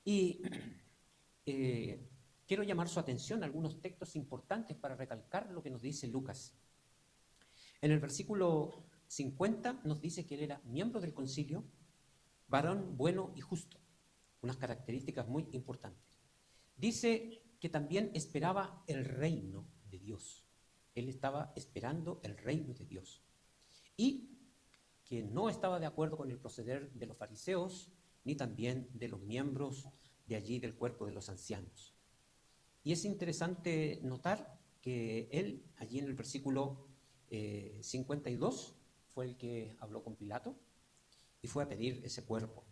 Y quiero llamar su atención a algunos textos importantes para recalcar lo que nos dice Lucas. En el versículo 50 nos dice que él era miembro del concilio, varón bueno y justo, unas características muy importantes. Dice que también esperaba el reino de Dios. Él estaba esperando el reino de Dios. Y que no estaba de acuerdo con el proceder de los fariseos, ni también de los miembros de allí del cuerpo de los ancianos. Y es interesante notar que él, allí en el versículo 52, fue el que habló con Pilato y fue a pedir ese cuerpo.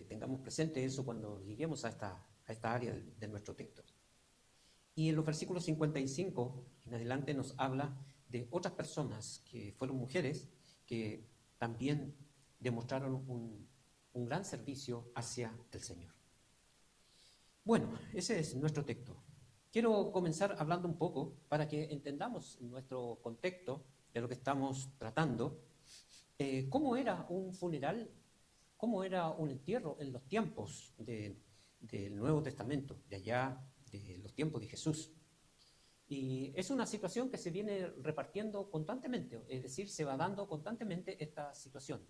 Tengamos presente eso cuando lleguemos a esta área de nuestro texto. Y en los versículos 55 en adelante nos habla de otras personas que fueron mujeres que también demostraron un gran servicio hacia el Señor. Bueno, ese es nuestro texto. Quiero comenzar hablando un poco para que entendamos nuestro contexto de lo que estamos tratando, cómo era un funeral, cómo era un entierro en los tiempos del Nuevo Testamento, de allá de los tiempos de Jesús. Y es una situación que se viene repartiendo constantemente, es decir, se va dando constantemente esta situación.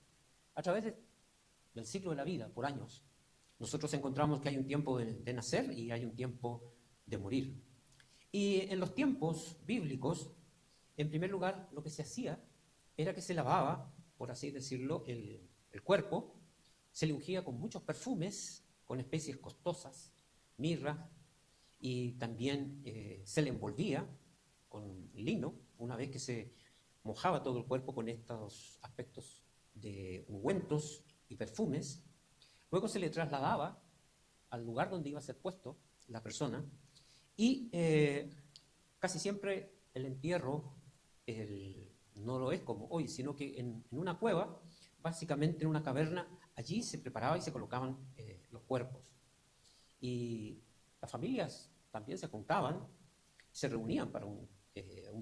A través del ciclo de la vida, por años, nosotros encontramos que hay un tiempo de nacer y hay un tiempo de morir. Y en los tiempos bíblicos, en primer lugar, lo que se hacía era que se lavaba, por así decirlo, el cuerpo, se le ungía con muchos perfumes, con especies costosas, mirra, y también se le envolvía con lino, una vez que se mojaba todo el cuerpo con estos aspectos de ungüentos y perfumes. Luego se le trasladaba al lugar donde iba a ser puesto la persona y casi siempre el entierro no lo es como hoy, sino que en una cueva, básicamente en una caverna, allí se preparaba y se colocaban los cuerpos. Y las familias también se juntaban, se reunían para un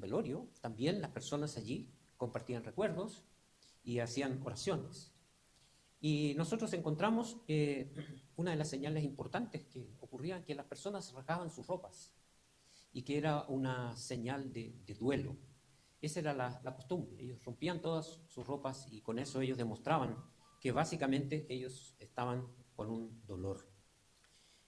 velorio, también las personas allí compartían recuerdos y hacían oraciones. Y nosotros encontramos una de las señales importantes que ocurría, que las personas rasgaban sus ropas y que era una señal de duelo. Esa era la costumbre. Ellos rompían todas sus ropas y con eso ellos demostraban que básicamente ellos estaban con un dolor.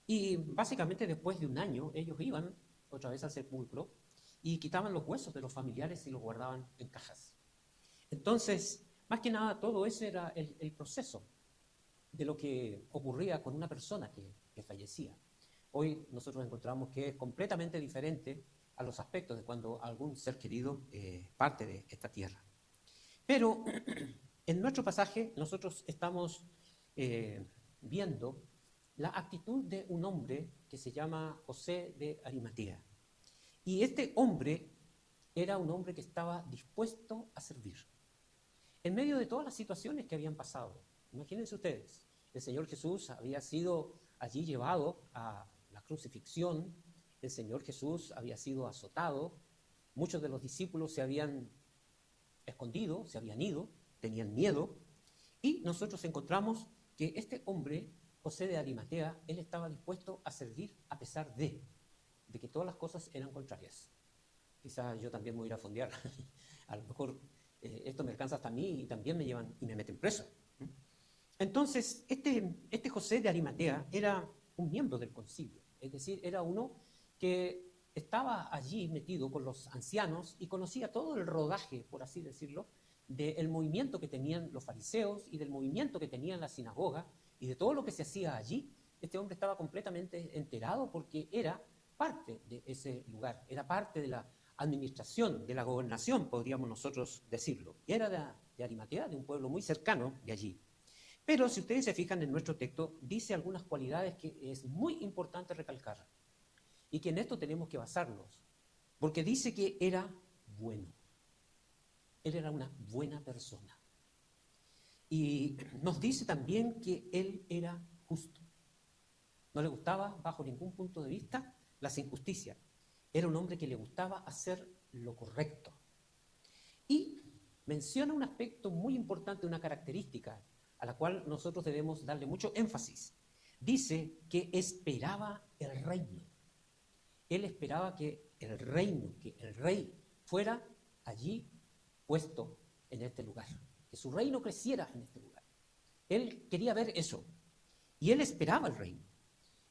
Y básicamente después de un año ellos iban otra vez al sepulcro y quitaban los huesos de los familiares y los guardaban en cajas. Entonces, más que nada, todo ese era el proceso de lo que ocurría con una persona que fallecía. Hoy nosotros encontramos que es completamente diferente a los aspectos de cuando algún ser querido parte de esta tierra. Pero en nuestro pasaje nosotros estamos viendo la actitud de un hombre que se llama José de Arimatea. Y este hombre era un hombre que estaba dispuesto a servir. En medio de todas las situaciones que habían pasado, imagínense ustedes, el Señor Jesús había sido allí llevado a la crucifixión, el Señor Jesús había sido azotado, muchos de los discípulos se habían escondido, se habían ido, tenían miedo, y nosotros encontramos que este hombre, José de Arimatea, él estaba dispuesto a servir a pesar de que todas las cosas eran contrarias. Quizás yo también me voy a ir a fondear, a lo mejor esto me alcanza hasta a mí y también me llevan y me meten preso. Entonces, este José de Arimatea era un miembro del concilio, es decir, era uno que estaba allí metido con los ancianos y conocía todo el rodaje, por así decirlo, del movimiento que tenían los fariseos y del movimiento que tenían la sinagoga y de todo lo que se hacía allí. Este hombre estaba completamente enterado porque era parte de ese lugar, era parte de la administración, de la gobernación, podríamos nosotros decirlo. Y era de Arimatea, de un pueblo muy cercano de allí. Pero si ustedes se fijan en nuestro texto, dice algunas cualidades que es muy importante recalcar y que en esto tenemos que basarnos, porque dice que era bueno. Él era una buena persona. Y nos dice también que él era justo. No le gustaba, bajo ningún punto de vista, las injusticias. Era un hombre que le gustaba hacer lo correcto. Y menciona un aspecto muy importante, una característica a la cual nosotros debemos darle mucho énfasis. dice que esperaba el reino. Él esperaba que el reino, que el rey fuera allí puesto en este lugar, que su reino creciera en este lugar. Él quería ver eso y él esperaba el reino.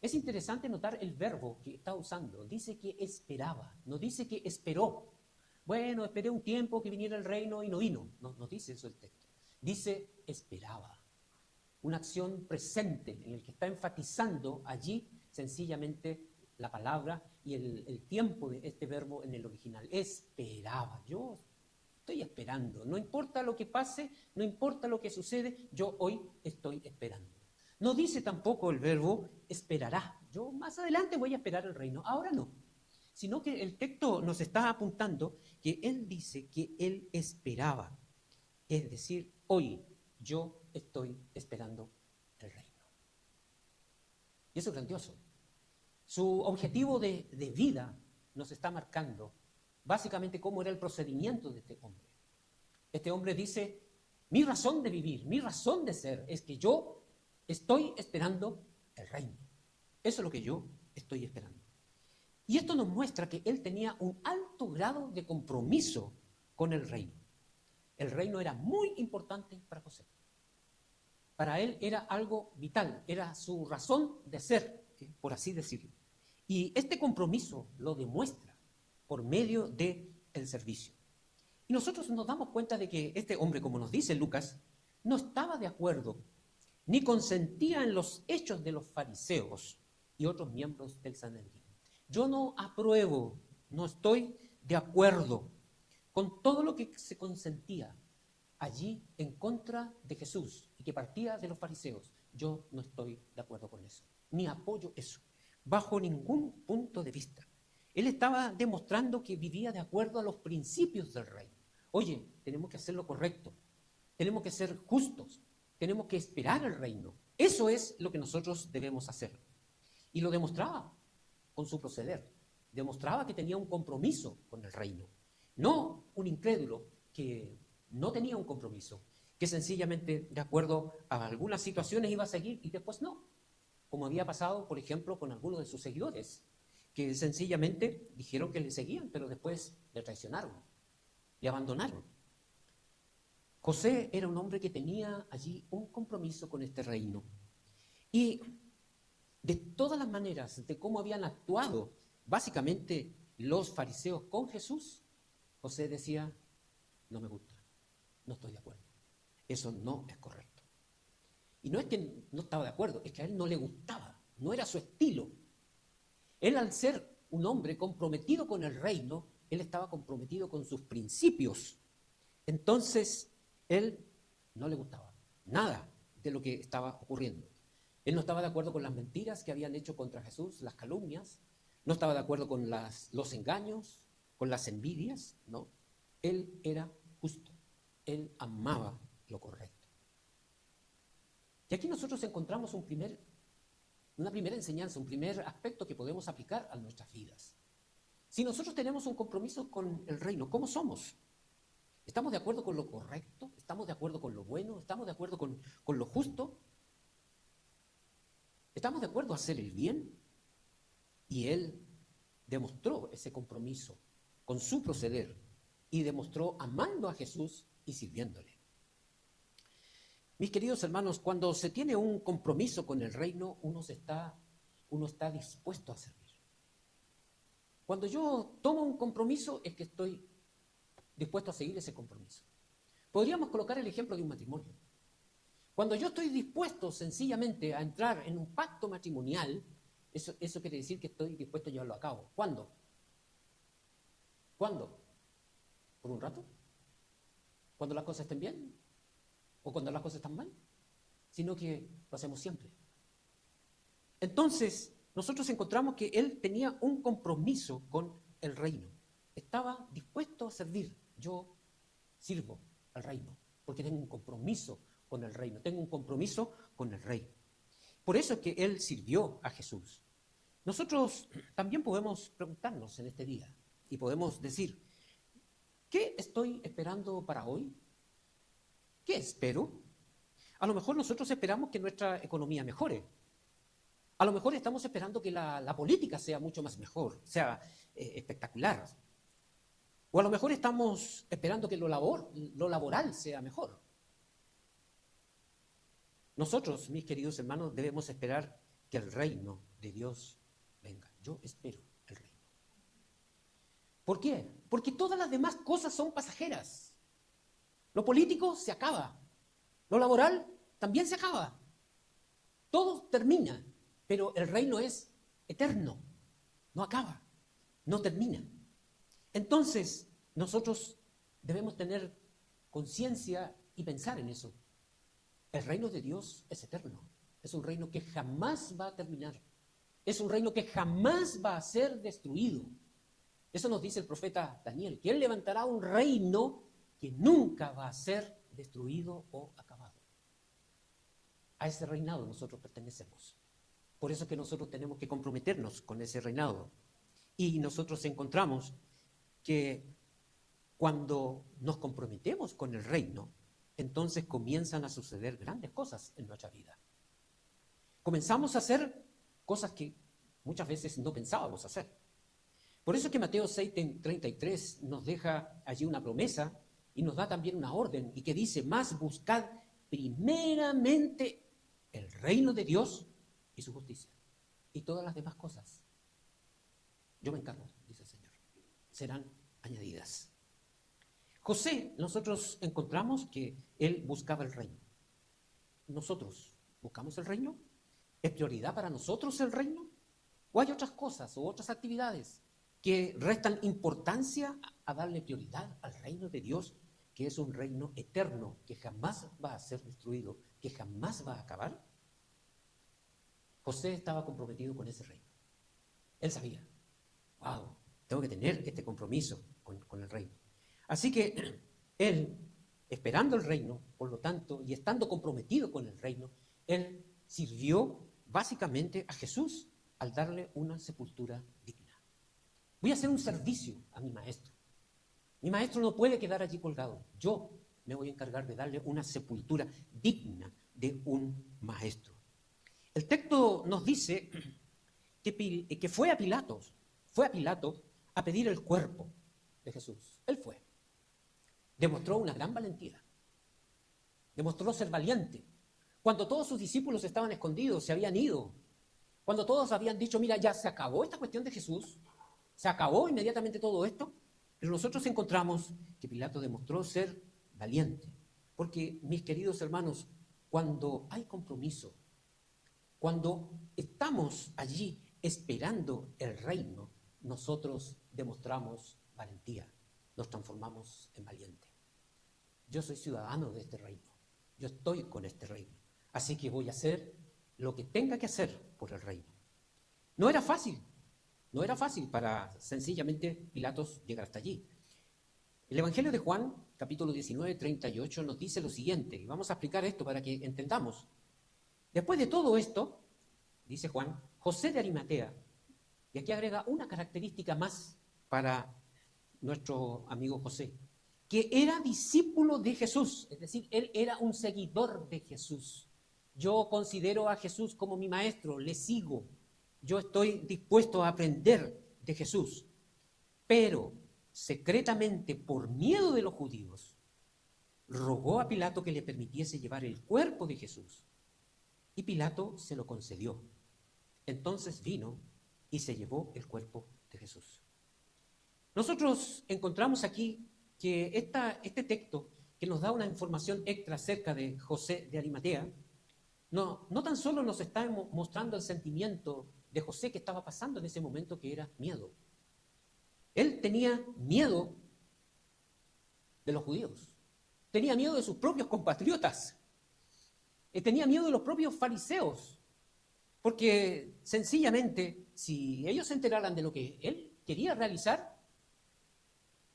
Es interesante notar el verbo que está usando. Dice que esperaba, no dice que esperó. Bueno, esperé un tiempo que viniera el reino y no vino. No dice eso el texto. Dice esperaba. Una acción presente en el que está enfatizando allí sencillamente la palabra y el tiempo de este verbo en el original. Esperaba. Yo estoy esperando. No importa lo que pase, no importa lo que sucede, yo hoy estoy esperando. No dice tampoco el verbo esperará. Yo más adelante voy a esperar el reino. Ahora no. Sino que el texto nos está apuntando que él dice que él esperaba. Es decir, hoy yo estoy esperando el reino. Y eso es grandioso. Su objetivo de vida nos está marcando básicamente cómo era el procedimiento de este hombre. Este hombre dice, mi razón de vivir, mi razón de ser es que yo estoy esperando el reino. Eso es lo que yo estoy esperando. Y esto nos muestra que él tenía un alto grado de compromiso con el reino. El reino era muy importante para José. Para él era algo vital, era su razón de ser, por así decirlo. Y este compromiso lo demuestra por medio del servicio. Y nosotros nos damos cuenta de que este hombre, como nos dice Lucas, no estaba de acuerdo ni consentía en los hechos de los fariseos y otros miembros del Sanedrín. Yo no apruebo, no estoy de acuerdo con todo lo que se consentía allí en contra de Jesús y que partía de los fariseos. Yo no estoy de acuerdo con eso, ni apoyo eso, bajo ningún punto de vista. Él estaba demostrando que vivía de acuerdo a los principios del reino. Oye, tenemos que hacer lo correcto, tenemos que ser justos, tenemos que esperar el reino. Eso es lo que nosotros debemos hacer. Y lo demostraba con su proceder. Demostraba que tenía un compromiso con el reino. No un incrédulo que no tenía un compromiso, que sencillamente de acuerdo a algunas situaciones iba a seguir y después no. Como había pasado, por ejemplo, con algunos de sus seguidores, que sencillamente dijeron que le seguían, pero después le traicionaron, le abandonaron. José era un hombre que tenía allí un compromiso con este reino. Y de todas las maneras de cómo habían actuado básicamente los fariseos con Jesús, José decía, no me gusta, no estoy de acuerdo, eso no es correcto. Y no es que no estaba de acuerdo, es que a él no le gustaba, no era su estilo. Él, al ser un hombre comprometido con el reino, él estaba comprometido con sus principios. Entonces, él no le gustaba nada de lo que estaba ocurriendo. Él no estaba de acuerdo con las mentiras que habían hecho contra Jesús, las calumnias, no estaba de acuerdo con los engaños, con las envidias, no. Él era justo, él amaba lo correcto. Y aquí nosotros encontramos una primera enseñanza, un primer aspecto que podemos aplicar a nuestras vidas. Si nosotros tenemos un compromiso con el reino, ¿cómo somos? ¿Estamos de acuerdo con lo correcto? ¿Estamos de acuerdo con lo bueno? ¿Estamos de acuerdo con lo justo? ¿Estamos de acuerdo a hacer el bien? Y él demostró ese compromiso con su proceder y demostró amando a Jesús y sirviéndole. Mis queridos hermanos, cuando se tiene un compromiso con el reino, uno está dispuesto a servir. Cuando yo tomo un compromiso es que estoy dispuesto a seguir ese compromiso. Podríamos colocar el ejemplo de un matrimonio. Cuando yo estoy dispuesto sencillamente a entrar en un pacto matrimonial, eso quiere decir que estoy dispuesto a llevarlo a cabo. ¿Cuándo? ¿Cuándo? ¿Por un rato? ¿Cuando las cosas estén bien? ¿O cuando las cosas están mal? Sino que lo hacemos siempre. Entonces, nosotros encontramos que él tenía un compromiso con el reino. Estaba dispuesto a servir. Yo sirvo al reino porque tengo un compromiso con el reino, tengo un compromiso con el rey. Por eso es que él sirvió a Jesús. Nosotros también podemos preguntarnos en este día y podemos decir, ¿qué estoy esperando para hoy? ¿Qué espero? A lo mejor nosotros esperamos que nuestra economía mejore. A lo mejor estamos esperando que la política sea mucho más mejor, sea espectacular. O a lo mejor estamos esperando que lo laboral sea mejor. Nosotros, mis queridos hermanos, debemos esperar que el reino de Dios venga. Yo espero el reino. ¿Por qué? Porque todas las demás cosas son pasajeras. Lo político se acaba. Lo laboral también se acaba. Todo termina, pero el reino es eterno. No acaba, no termina. Entonces, nosotros debemos tener conciencia y pensar en eso. El reino de Dios es eterno. Es un reino que jamás va a terminar. Es un reino que jamás va a ser destruido. Eso nos dice el profeta Daniel, que él levantará un reino que nunca va a ser destruido o acabado. A ese reinado nosotros pertenecemos. Por eso es que nosotros tenemos que comprometernos con ese reinado. Y nosotros encontramos que cuando nos comprometemos con el reino, entonces comienzan a suceder grandes cosas en nuestra vida. Comenzamos a hacer cosas que muchas veces no pensábamos hacer. Por eso es que Mateo 6:33 nos deja allí una promesa y nos da también una orden y que dice, más buscad primeramente el reino de Dios y su justicia. Y todas las demás cosas, yo me encargo, dice el Señor, serán añadidas. José, nosotros encontramos que él buscaba el reino. ¿Nosotros buscamos el reino? ¿Es prioridad para nosotros el reino? ¿O hay otras cosas o otras actividades que restan importancia a darle prioridad al reino de Dios, que es un reino eterno, que jamás va a ser destruido, que jamás va a acabar? José estaba comprometido con ese reino. Él sabía, wow, tengo que tener este compromiso con el reino. Así que él, esperando el reino, por lo tanto, y estando comprometido con el reino, él sirvió básicamente a Jesús al darle una sepultura digna. Voy a hacer un servicio a mi maestro. Mi maestro no puede quedar allí colgado. Yo me voy a encargar de darle una sepultura digna de un maestro. El texto nos dice que fue a Pilato a pedir el cuerpo de Jesús. Él fue. Demostró una gran valentía. Demostró ser valiente. Cuando todos sus discípulos estaban escondidos, se habían ido. Cuando todos habían dicho, mira, ya se acabó esta cuestión de Jesús. Se acabó inmediatamente todo esto. Pero nosotros encontramos que Pilato demostró ser valiente. Porque, mis queridos hermanos, cuando hay compromiso, cuando estamos allí esperando el reino, nosotros demostramos valentía, nos transformamos en valiente. Yo soy ciudadano de este reino, yo estoy con este reino, así que voy a hacer lo que tenga que hacer por el reino. No era fácil para sencillamente Pilatos llegar hasta allí. El Evangelio de Juan, capítulo 19, 38, nos dice lo siguiente, y vamos a explicar esto para que entendamos. Después de todo esto, dice Juan, José de Arimatea, y aquí agrega una característica más para nuestro amigo José, que era discípulo de Jesús, es decir, él era un seguidor de Jesús. Yo considero a Jesús como mi maestro, le sigo, yo estoy dispuesto a aprender de Jesús, pero secretamente, por miedo de los judíos, rogó a Pilato que le permitiese llevar el cuerpo de Jesús. Y Pilato se lo concedió. Entonces vino y se llevó el cuerpo de Jesús. Nosotros encontramos aquí que este texto, que nos da una información extra acerca de José de Arimatea, no tan solo nos está mostrando el sentimiento de José que estaba pasando en ese momento, que era miedo. Él tenía miedo de los judíos, tenía miedo de sus propios compatriotas, tenía miedo de los propios fariseos, porque sencillamente, si ellos se enteraran de lo que él quería realizar,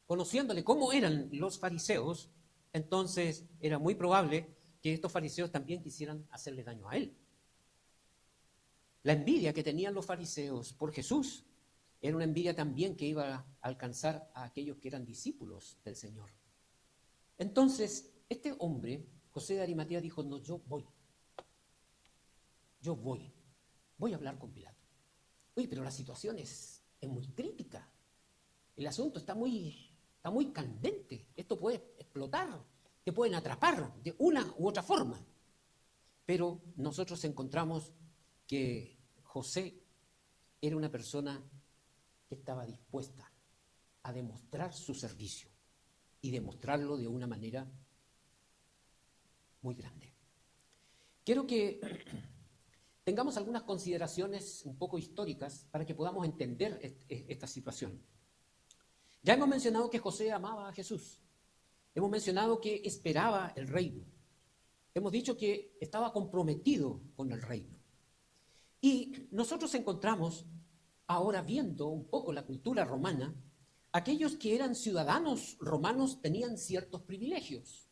conociéndole cómo eran los fariseos, entonces era muy probable que estos fariseos también quisieran hacerle daño a él. La envidia que tenían los fariseos por Jesús era una envidia también que iba a alcanzar a aquellos que eran discípulos del Señor. Entonces, este hombre, José de Arimatea, dijo, no, yo voy. voy a hablar con Pilato. Oye, pero la situación es muy crítica. El asunto está muy candente. Esto puede explotar, te pueden atrapar de una u otra forma. Pero nosotros encontramos que José era una persona que estaba dispuesta a demostrar su servicio y demostrarlo de una manera muy grande. Quiero que tengamos algunas consideraciones un poco históricas para que podamos entender esta situación. Ya hemos mencionado que José amaba a Jesús. Hemos mencionado que esperaba el reino. Hemos dicho que estaba comprometido con el reino. Y nosotros encontramos, ahora viendo un poco la cultura romana, aquellos que eran ciudadanos romanos tenían ciertos privilegios.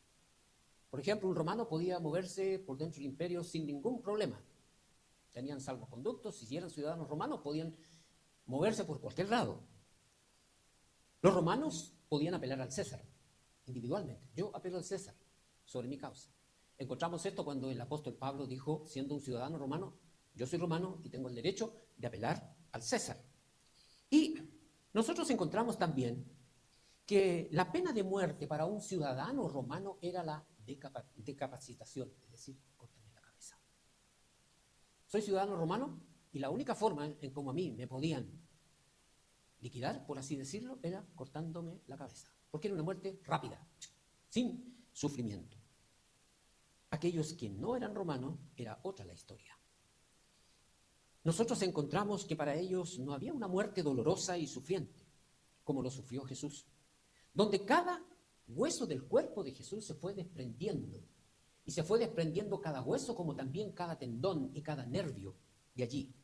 Por ejemplo, un romano podía moverse por dentro del imperio sin ningún problema. Tenían salvoconductos y si eran ciudadanos romanos podían moverse por cualquier lado. Los romanos podían apelar al César individualmente. Yo apelo al César sobre mi causa. Encontramos esto cuando el apóstol Pablo dijo, siendo un ciudadano romano, yo soy romano y tengo el derecho de apelar al César. Y nosotros encontramos también que la pena de muerte para un ciudadano romano era la decapacitación, es decir, cortarle la cabeza. Soy ciudadano romano y la única forma en cómo a mí me podían liquidar, por así decirlo, era cortándome la cabeza, porque era una muerte rápida, sin sufrimiento. Aquellos que no eran romanos, era otra la historia. Nosotros encontramos que para ellos no había una muerte dolorosa y sufriente, como lo sufrió Jesús, donde cada hueso del cuerpo de Jesús se fue desprendiendo, y se fue desprendiendo cada hueso como también cada tendón y cada nervio de allí,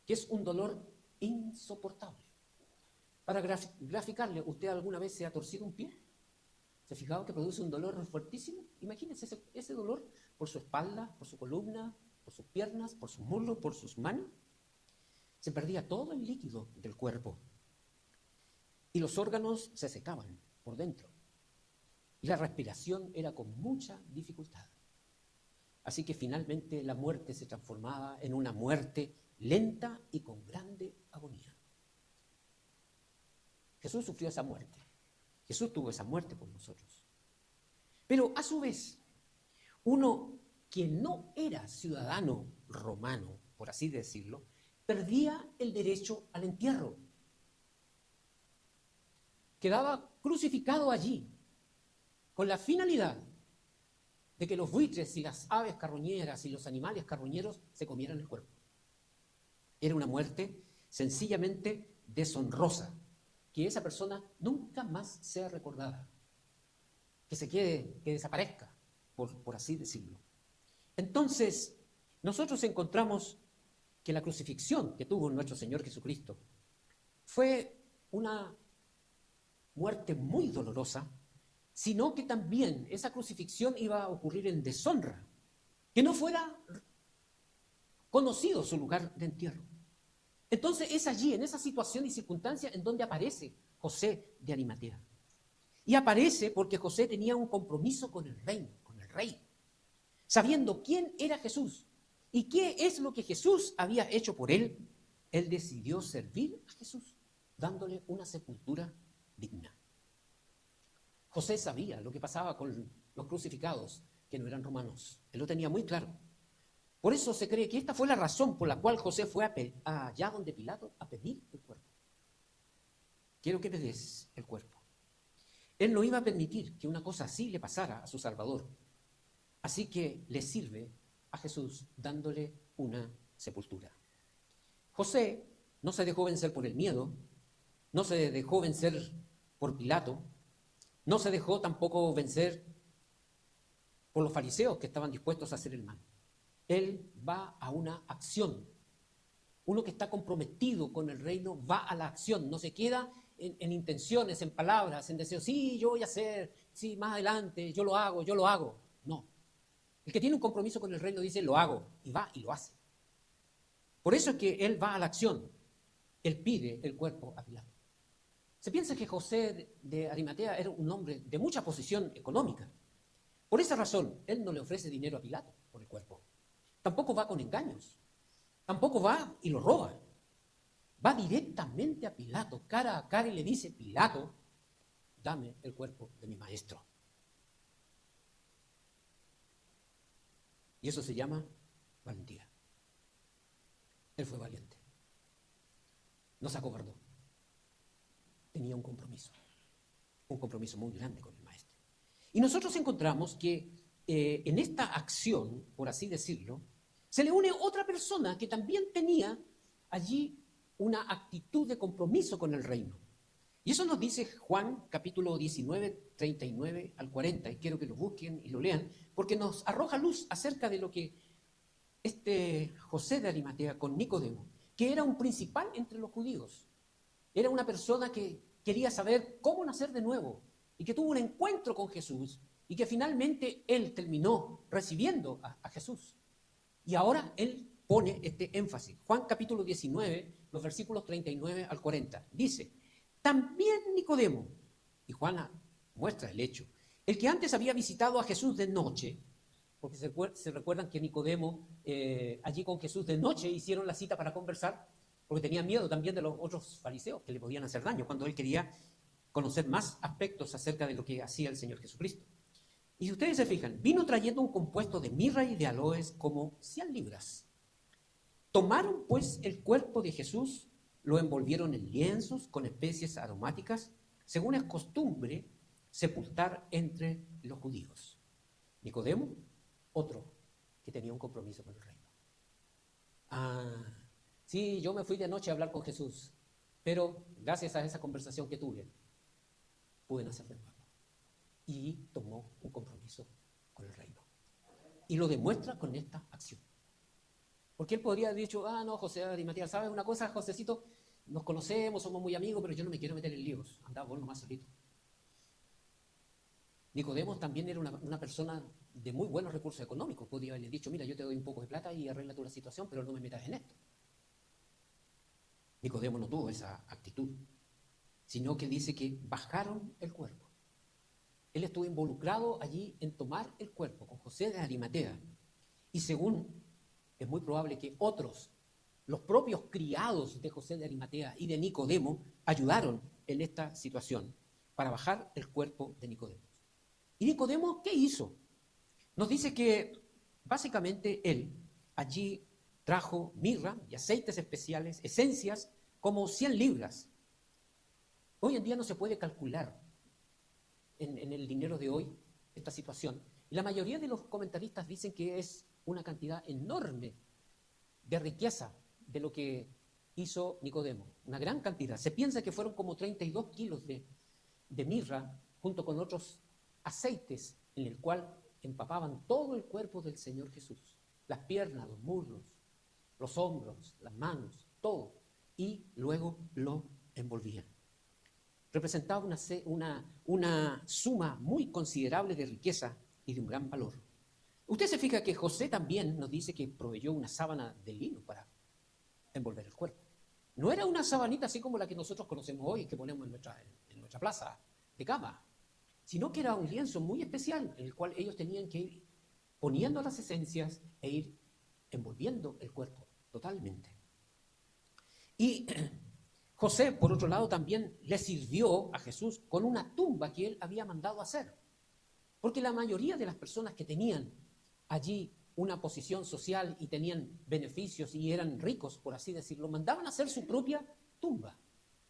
que es un dolor insoportable. Para graficarle, ¿usted alguna vez se ha torcido un pie? ¿Se ha fijado que produce un dolor fuertísimo? Imagínese ese dolor por su espalda, por su columna, por sus piernas, por sus muslos, por sus manos. Se perdía todo el líquido del cuerpo y los órganos se secaban por dentro y la respiración era con mucha dificultad. Así que finalmente la muerte se transformaba en una muerte lenta y con grande agonía. Jesús sufrió esa muerte. Jesús tuvo esa muerte por nosotros. Pero a su vez, uno que no era ciudadano romano, por así decirlo, perdía el derecho al entierro. Quedaba crucificado allí, con la finalidad de que los buitres y las aves carroñeras y los animales carroñeros se comieran el cuerpo. Era una muerte sencillamente deshonrosa, que esa persona nunca más sea recordada, que se quede, que desaparezca, por así decirlo. Entonces, nosotros encontramos que la crucifixión que tuvo nuestro Señor Jesucristo fue una muerte muy dolorosa, sino que también esa crucifixión iba a ocurrir en deshonra, que no fuera conocido su lugar de entierro. Entonces es allí, en esa situación y circunstancia, en donde aparece José de Arimatea. Y aparece porque José tenía un compromiso con el reino, con el rey, sabiendo quién era Jesús y qué es lo que Jesús había hecho por él. Él decidió servir a Jesús, dándole una sepultura digna. José sabía lo que pasaba con los crucificados, que no eran romanos. Él lo tenía muy claro. Por eso se cree que esta fue la razón por la cual José fue allá donde Pilato a pedir el cuerpo. Quiero que me des el cuerpo. Él no iba a permitir que una cosa así le pasara a su Salvador. Así que le sirve a Jesús dándole una sepultura. José no se dejó vencer por el miedo, no se dejó vencer por Pilato, no se dejó tampoco vencer por los fariseos que estaban dispuestos a hacer el mal. Él va a una acción. Uno que está comprometido con el reino va a la acción, no se queda en intenciones, en palabras, en deseos. Sí, yo voy a hacer, sí, más adelante, yo lo hago. No. El que tiene un compromiso con el reino dice, lo hago, y va y lo hace. Por eso es que él va a la acción. Él pide el cuerpo a Pilato. Se piensa que José de Arimatea era un hombre de mucha posición económica. Por esa razón, él no le ofrece dinero a Pilato por el cuerpo. Tampoco va con engaños. Tampoco va y lo roba. Va directamente a Pilato, cara a cara, y le dice: Pilato, dame el cuerpo de mi maestro. Y eso se llama valentía. Él fue valiente. No se acobardó. Tenía un compromiso muy grande con el maestro. Y nosotros encontramos que en esta acción, por así decirlo, se le une otra persona que también tenía allí una actitud de compromiso con el reino. Y eso nos dice Juan capítulo 19, 39 al 40, y quiero que lo busquen y lo lean, porque nos arroja luz acerca de lo que este José de Arimatea con Nicodemo, que era un principal entre los judíos, era una persona que quería saber cómo nacer de nuevo, y que tuvo un encuentro con Jesús, y que finalmente él terminó recibiendo a Jesús. Y ahora él pone este énfasis. Juan capítulo 19, los versículos 39 al 40, dice: también Nicodemo, y Juan muestra el hecho, el que antes había visitado a Jesús de noche, porque se recuerdan que Nicodemo allí con Jesús de noche hicieron la cita para conversar, porque tenían miedo también de los otros fariseos que le podían hacer daño, cuando él quería conocer más aspectos acerca de lo que hacía el Señor Jesucristo. Y si ustedes se fijan, vino trayendo un compuesto de mirra y de aloes como 100 libras. Tomaron pues el cuerpo de Jesús, lo envolvieron en lienzos con especies aromáticas, según es costumbre sepultar entre los judíos. Nicodemo, otro que tenía un compromiso con el reino. Sí, yo me fui de noche a hablar con Jesús, pero gracias a esa conversación que tuve, pude nacer de nuevo. Y tomó un compromiso con el reino. Y lo demuestra con esta acción. Porque él podría haber dicho: no, José de Arimatea, ¿sabes una cosa, Josecito? Nos conocemos, somos muy amigos, pero yo no me quiero meter en líos. Andá vos nomás solito. Nicodemo también era una persona de muy buenos recursos económicos. Podría haberle dicho: mira, yo te doy un poco de plata y arregla tú la situación, pero no me metas en esto. Nicodemo no tuvo esa actitud, sino que dice que bajaron el cuerpo. Él estuvo involucrado allí en tomar el cuerpo con José de Arimatea. Y según es muy probable que otros, los propios criados de José de Arimatea y de Nicodemo, ayudaron en esta situación para bajar el cuerpo de Nicodemo. ¿Y Nicodemo qué hizo? Nos dice que básicamente él allí trajo mirra y aceites especiales, esencias, como 100 libras. Hoy en día no se puede calcular en el dinero de hoy esta situación. Y la mayoría de los comentaristas dicen que es una cantidad enorme de riqueza de lo que hizo Nicodemo, una gran cantidad. Se piensa que fueron como 32 kilos de mirra junto con otros aceites en el cual empapaban todo el cuerpo del Señor Jesús, las piernas, los muslos, los hombros, las manos, todo, y luego lo envolvían. Representaba una suma muy considerable de riqueza y de un gran valor. Usted se fija que José también nos dice que proveyó una sábana de lino para envolver el cuerpo. No era una sabanita así como la que nosotros conocemos hoy, que ponemos en nuestra plaza de cama, sino que era un lienzo muy especial en el cual ellos tenían que ir poniendo las esencias e ir envolviendo el cuerpo totalmente. Y José, por otro lado, también le sirvió a Jesús con una tumba que él había mandado hacer. Porque la mayoría de las personas que tenían allí una posición social y tenían beneficios y eran ricos, por así decirlo, mandaban a hacer su propia tumba,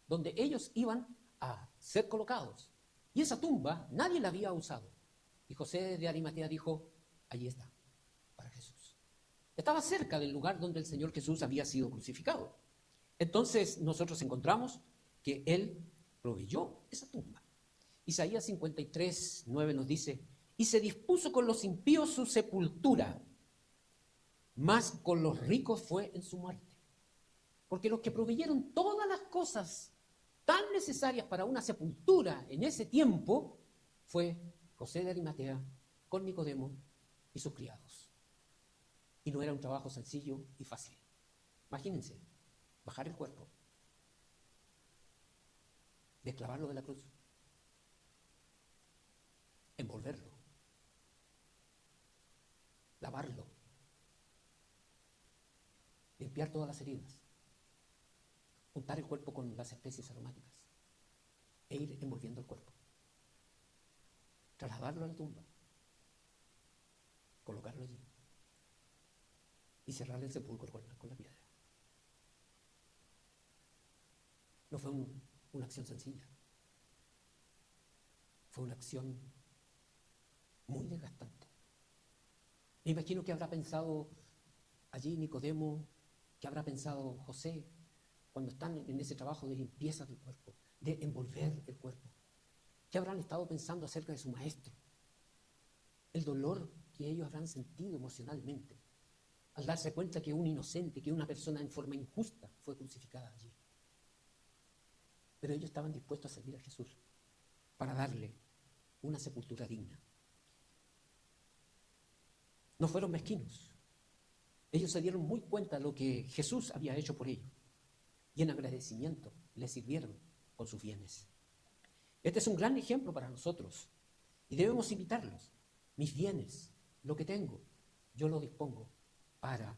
donde ellos iban a ser colocados. Y esa tumba nadie la había usado. Y José de Arimatea dijo: allí está, para Jesús. Estaba cerca del lugar donde el Señor Jesús había sido crucificado. Entonces nosotros encontramos que Él proveyó esa tumba. Isaías 53, 9 nos dice: y se dispuso con los impíos su sepultura, mas con los ricos fue en su muerte. Porque los que proveyeron todas las cosas tan necesarias para una sepultura en ese tiempo fue José de Arimatea con Nicodemo y sus criados. Y no era un trabajo sencillo y fácil. Imagínense, bajar el cuerpo, desclavarlo de la cruz, envolverlo, limpiarlo limpiar todas las heridas, untar el cuerpo con las especies aromáticas e ir envolviendo el cuerpo, trasladarlo a la tumba, colocarlo allí y cerrar el sepulcro con la piedra. No fue una acción sencilla, fue una acción muy desgastante. Me imagino que habrá pensado allí Nicodemo, que habrá pensado José, cuando están en ese trabajo de limpieza del cuerpo, de envolver el cuerpo. ¿Qué habrán estado pensando acerca de su maestro? El dolor que ellos habrán sentido emocionalmente al darse cuenta que un inocente, que una persona en forma injusta fue crucificada allí. Pero ellos estaban dispuestos a servir a Jesús para darle una sepultura digna. No fueron mezquinos. Ellos se dieron muy cuenta de lo que Jesús había hecho por ellos y en agradecimiento le sirvieron con sus bienes. Este es un gran ejemplo para nosotros y debemos imitarlos. Mis bienes, lo que tengo, yo lo dispongo para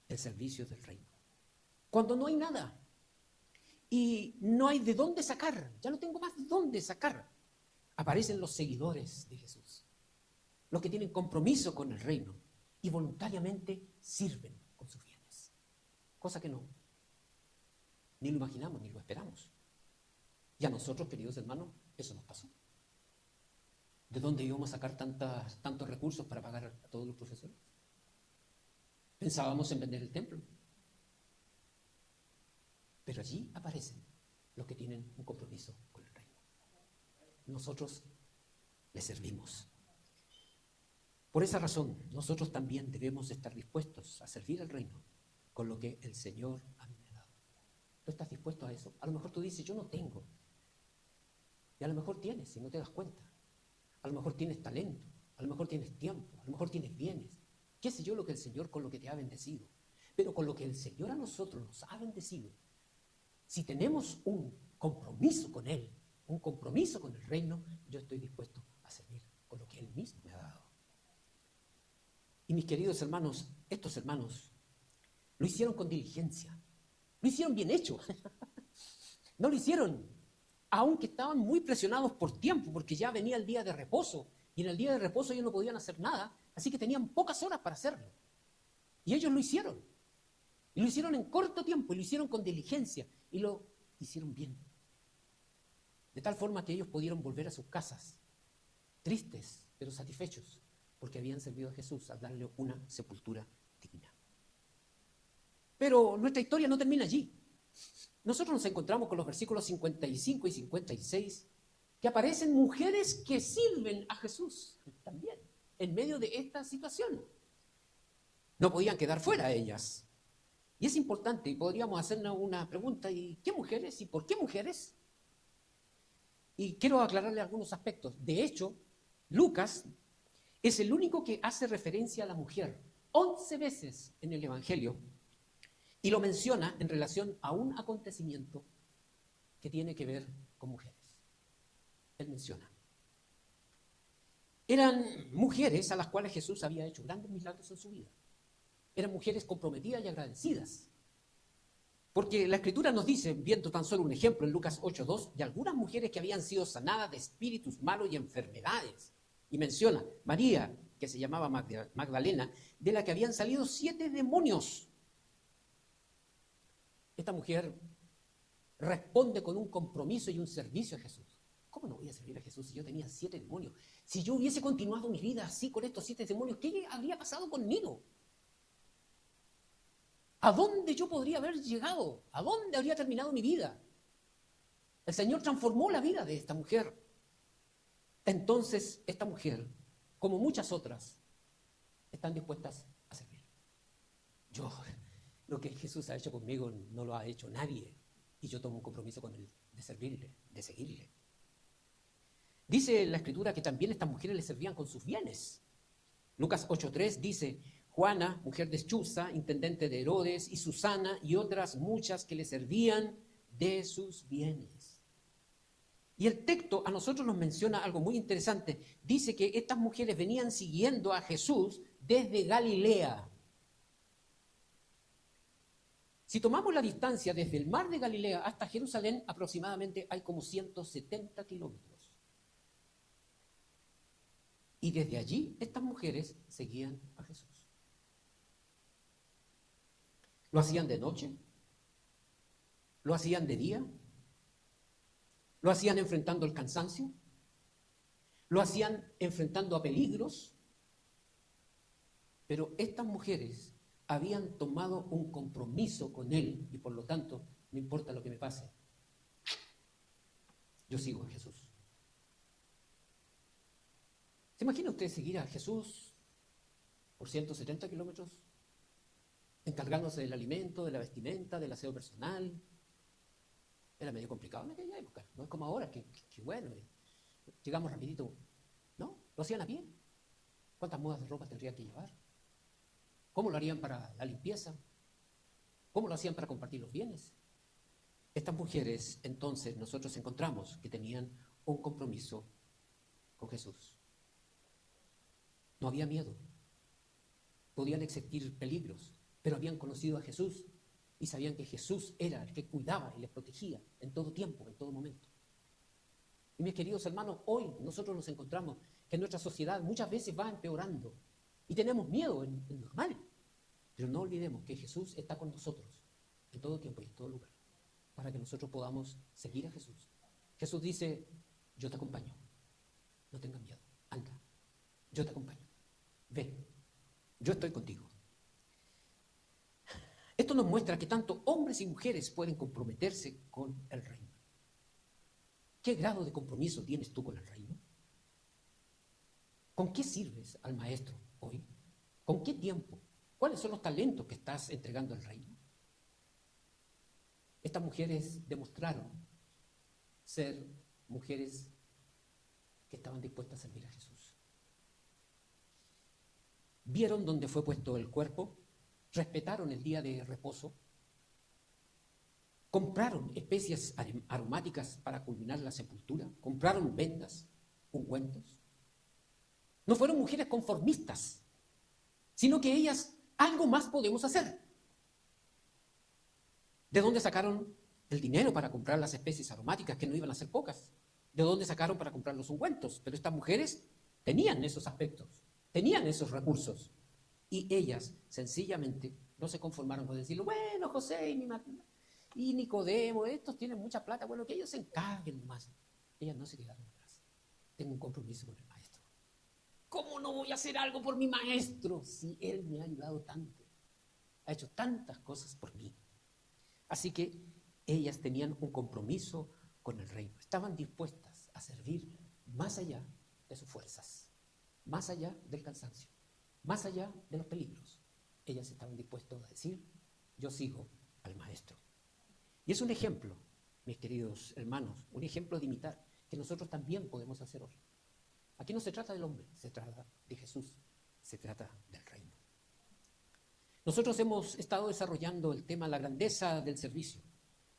el servicio del reino. Cuando no hay nada y no hay de dónde sacar, ya no tengo más de dónde sacar, aparecen los seguidores de Jesús, los que tienen compromiso con el reino y voluntariamente sirven con sus bienes, cosa que no, ni lo imaginamos, ni lo esperamos. Y a nosotros, queridos hermanos, eso nos pasó. ¿De dónde íbamos a sacar tantos recursos para pagar a todos los profesores? Pensábamos en vender el templo. Pero allí aparecen los que tienen un compromiso con el reino. Nosotros les servimos. Por esa razón, nosotros también debemos estar dispuestos a servir al reino con lo que el Señor a mí me ha dado. ¿Tú estás dispuesto a eso? A lo mejor tú dices, yo no tengo. Y a lo mejor tienes y no te das cuenta. A lo mejor tienes talento, a lo mejor tienes tiempo, a lo mejor tienes bienes. Qué sé yo lo que el Señor con lo que te ha bendecido. Pero con lo que el Señor a nosotros nos ha bendecido, si tenemos un compromiso con Él, un compromiso con el reino, yo estoy dispuesto a servir con lo que Él mismo me ha dado. Y mis queridos hermanos, estos hermanos lo hicieron con diligencia, lo hicieron bien hecho. No lo hicieron, aunque estaban muy presionados por tiempo, porque ya venía el día de reposo, y en el día de reposo ellos no podían hacer nada, así que tenían pocas horas para hacerlo. Y ellos lo hicieron. Y lo hicieron en corto tiempo, y lo hicieron con diligencia, y lo hicieron bien. De tal forma que ellos pudieron volver a sus casas, tristes, pero satisfechos, porque habían servido a Jesús al darle una sepultura digna. Pero nuestra historia no termina allí. Nosotros nos encontramos con los versículos 55 y 56, que aparecen mujeres que sirven a Jesús también, en medio de esta situación. No podían quedar fuera ellas. Y es importante, y podríamos hacernos una pregunta, ¿y qué mujeres? ¿Y por qué mujeres? Y quiero aclararle algunos aspectos. De hecho, Lucas es el único que hace referencia a la mujer 11 veces en el Evangelio y lo menciona en relación a un acontecimiento que tiene que ver con mujeres. Él menciona. Eran mujeres a las cuales Jesús había hecho grandes milagros en su vida. Eran mujeres comprometidas y agradecidas. Porque la Escritura nos dice, viendo tan solo un ejemplo en Lucas 8:2, de algunas mujeres que habían sido sanadas de espíritus malos y enfermedades. Y menciona María, que se llamaba Magdalena, de la que habían salido 7 demonios. Esta mujer responde con un compromiso y un servicio a Jesús. ¿Cómo no voy a servir a Jesús si yo tenía 7 demonios? Si yo hubiese continuado mi vida así con estos 7 demonios, ¿qué habría pasado conmigo? ¿A dónde yo podría haber llegado? ¿A dónde habría terminado mi vida? El Señor transformó la vida de esta mujer. Entonces, esta mujer, como muchas otras, están dispuestas a servir. Lo que Jesús ha hecho conmigo no lo ha hecho nadie. Y yo tomo un compromiso con Él de servirle, de seguirle. Dice la Escritura que también estas mujeres le servían con sus bienes. Lucas 8:3 dice, Juana, mujer de Chuza, intendente de Herodes, y Susana y otras muchas que le servían de sus bienes. Y el texto a nosotros nos menciona algo muy interesante. Dice que estas mujeres venían siguiendo a Jesús desde Galilea. Si tomamos la distancia desde el mar de Galilea hasta Jerusalén, aproximadamente hay como 170 kilómetros. Y desde allí estas mujeres seguían a Jesús. Lo hacían de noche, lo hacían de día, lo hacían enfrentando el cansancio, lo hacían enfrentando a peligros, pero estas mujeres habían tomado un compromiso con Él y por lo tanto, no importa lo que me pase, yo sigo a Jesús. ¿Se imagina usted seguir a Jesús por 170 kilómetros? Encargándose del alimento, de la vestimenta, del aseo personal. Era medio complicado en aquella época. No es como ahora, que bueno, llegamos rapidito. No, lo hacían a pie. ¿Cuántas mudas de ropa tendrían que llevar? ¿Cómo lo harían para la limpieza? ¿Cómo lo hacían para compartir los bienes? Estas mujeres, entonces, nosotros encontramos que tenían un compromiso con Jesús. No había miedo. Podían existir peligros, pero habían conocido a Jesús y sabían que Jesús era el que cuidaba y les protegía en todo tiempo, en todo momento. Y mis queridos hermanos, hoy nosotros nos encontramos que nuestra sociedad muchas veces va empeorando y tenemos miedo en normal, pero no olvidemos que Jesús está con nosotros en todo tiempo y en todo lugar para que nosotros podamos seguir a Jesús. Jesús dice, yo te acompaño, no tengas miedo, anda, yo te acompaño, ve, yo estoy contigo. Esto nos muestra que tanto hombres y mujeres pueden comprometerse con el reino. ¿Qué grado de compromiso tienes tú con el reino? ¿Con qué sirves al maestro hoy? ¿Con qué tiempo? ¿Cuáles son los talentos que estás entregando al reino? Estas mujeres demostraron ser mujeres que estaban dispuestas a servir a Jesús. Vieron dónde fue puesto el cuerpo, respetaron el día de reposo, compraron especias aromáticas para culminar la sepultura, compraron vendas, ungüentos. No fueron mujeres conformistas, sino que ellas, algo más podemos hacer. ¿De dónde sacaron el dinero para comprar las especies aromáticas, que no iban a ser pocas? ¿De dónde sacaron para comprar los ungüentos? Pero estas mujeres tenían esos aspectos, tenían esos recursos. Y ellas, sencillamente, no se conformaron con decirlo, bueno, José y Nicodemo, estos tienen mucha plata, bueno, que ellos se encarguen nomás. Ellas no se quedaron atrás. Tengo un compromiso con el maestro. ¿Cómo no voy a hacer algo por mi maestro si él me ha ayudado tanto? Ha hecho tantas cosas por mí. Así que ellas tenían un compromiso con el reino. Estaban dispuestas a servir más allá de sus fuerzas, más allá del cansancio, más allá de los peligros. Ellas estaban dispuestas a decir, yo sigo al maestro. Y es un ejemplo, mis queridos hermanos, un ejemplo de imitar, que nosotros también podemos hacer hoy. Aquí no se trata del hombre, se trata de Jesús, se trata del reino. Nosotros hemos estado desarrollando el tema la grandeza del servicio.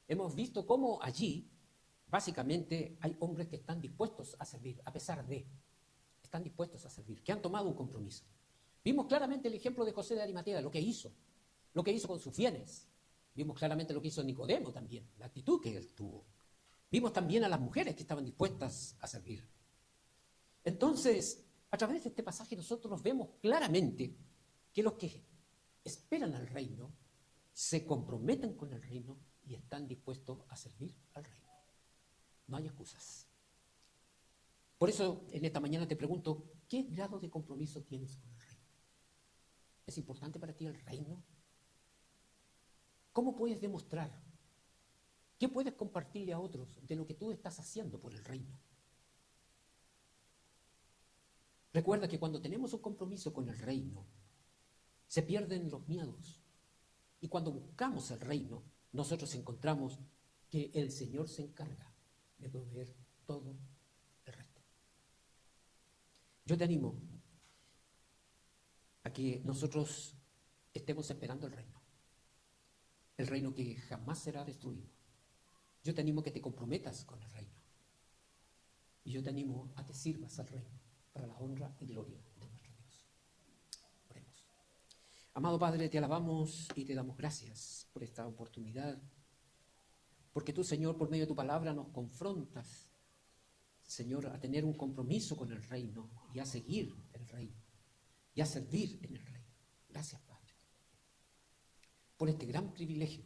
Hemos visto cómo allí, básicamente, hay hombres que están dispuestos a servir, a pesar de, están dispuestos a servir, que han tomado un compromiso. Vimos claramente el ejemplo de José de Arimatea, lo que hizo con sus bienes. Vimos claramente lo que hizo Nicodemo también, la actitud que él tuvo. Vimos también a las mujeres que estaban dispuestas a servir. Entonces, a través de este pasaje nosotros vemos claramente que los que esperan al reino se comprometen con el reino y están dispuestos a servir al reino. No hay excusas. Por eso, en esta mañana te pregunto, ¿qué grado de compromiso tienes con el reino? ¿Es importante para ti el reino? ¿Cómo puedes demostrar? ¿Qué puedes compartirle a otros de lo que tú estás haciendo por el reino? Recuerda que cuando tenemos un compromiso con el reino, se pierden los miedos. Y cuando buscamos el reino, nosotros encontramos que el Señor se encarga de proveer todo el resto. Yo te animo a que nosotros estemos esperando el reino que jamás será destruido. Yo te animo a que te comprometas con el reino. Y yo te animo a que sirvas al reino para la honra y gloria de nuestro Dios. Oremos. Amado Padre, te alabamos y te damos gracias por esta oportunidad, porque tú, Señor, por medio de tu palabra nos confrontas, Señor, a tener un compromiso con el reino y a seguir el reino y a servir en el reino. Gracias, Padre, por este gran privilegio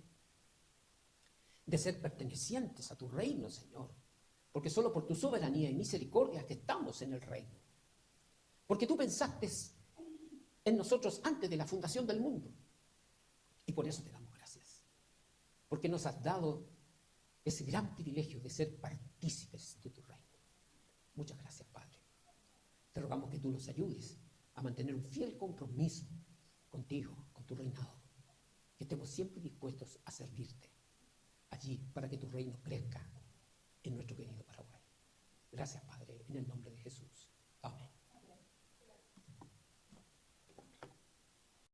de ser pertenecientes a tu reino, Señor, porque solo por tu soberanía y misericordia que estamos en el reino, porque tú pensaste en nosotros antes de la fundación del mundo, y por eso te damos gracias, porque nos has dado ese gran privilegio de ser partícipes de tu reino. Muchas gracias, Padre. Te rogamos que tú nos ayudes a mantener un fiel compromiso contigo, con tu reinado, que estemos siempre dispuestos a servirte allí para que tu reino crezca en nuestro querido Paraguay. Gracias, Padre, en el nombre